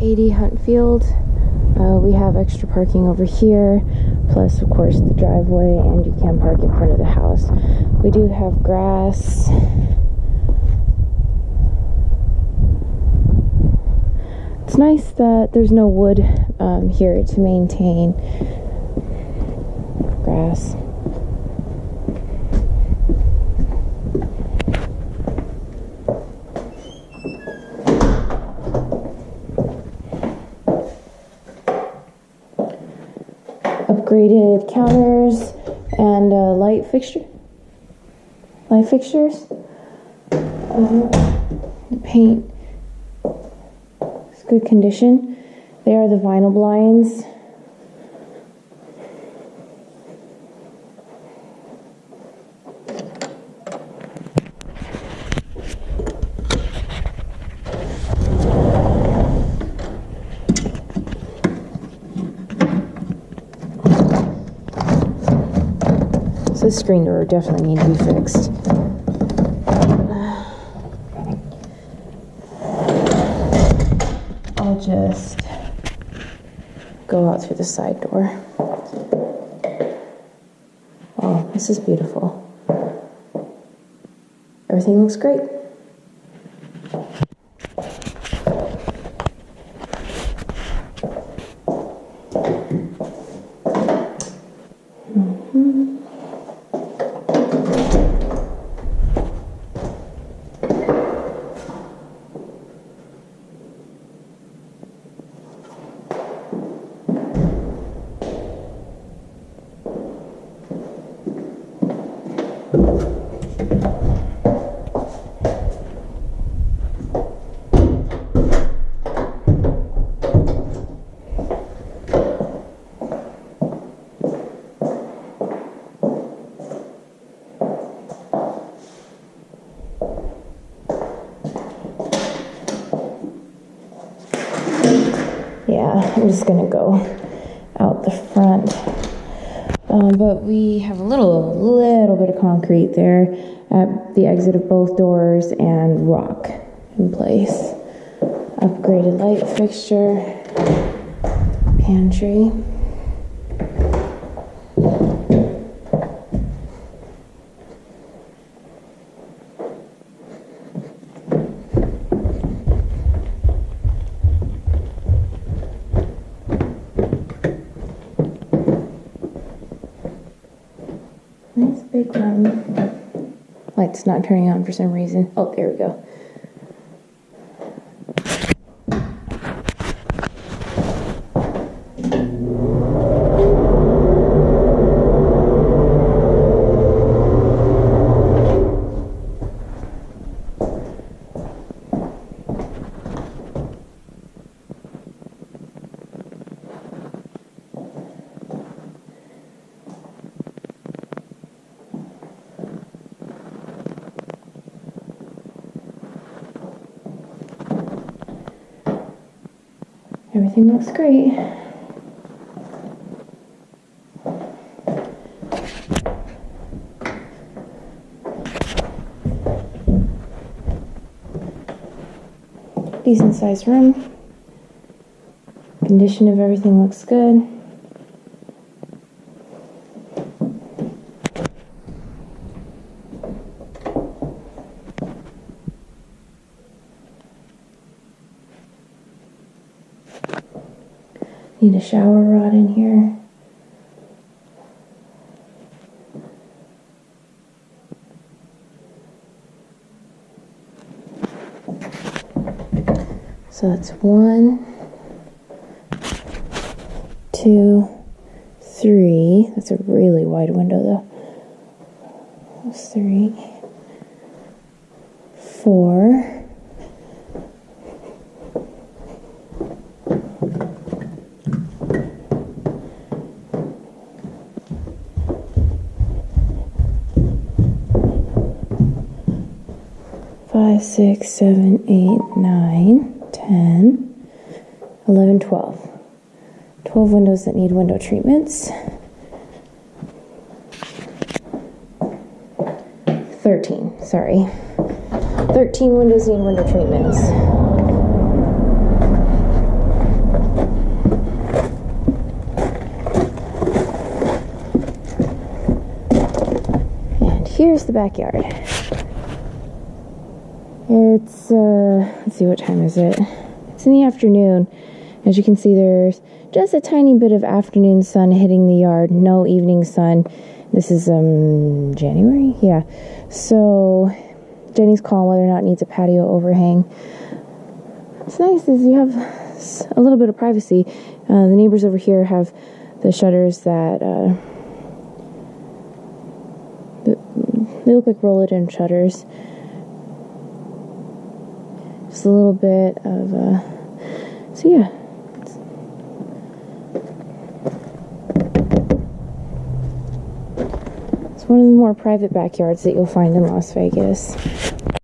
80 Huntfield. We have extra parking over here, plus of course the driveway, and you can park in front of the house. We do have grass. It's nice that there's no wood here to maintain grass. Upgraded counters and light fixtures. The paint is good condition. They are the vinyl blinds. So the screen door definitely need to be fixed. I'll just go out through the side door. Wow, this is beautiful. Everything looks great. Yeah, I'm just gonna go out the front. But we have a little bit of concrete there at the exit of both doors and rock in place. Upgraded light fixture, pantry. Nice big room. Light's not turning on for some reason. Oh, there we go. Everything looks great. Decent sized room. Condition of everything looks good. Need a shower rod in here. So that's 1, 2, 3. That's a really wide window though. That's 3, 4. 5, 6, 7, 8, 9, 10, 11, 12. 12 windows that need window treatments. 13, sorry. 13 windows need window treatments. here's the backyard. It's, let's see, what time is it? It's in the afternoon. As you can see, there's just a tiny bit of afternoon sun hitting the yard, no evening sun. This is, January? Yeah. So, Jenny's calling whether or not it needs a patio overhang. What's nice is you have a little bit of privacy. The neighbors over here have the shutters that, they look like roll-it-in shutters. Just a little bit of, so yeah. It's one of the more private backyards that you'll find in Las Vegas.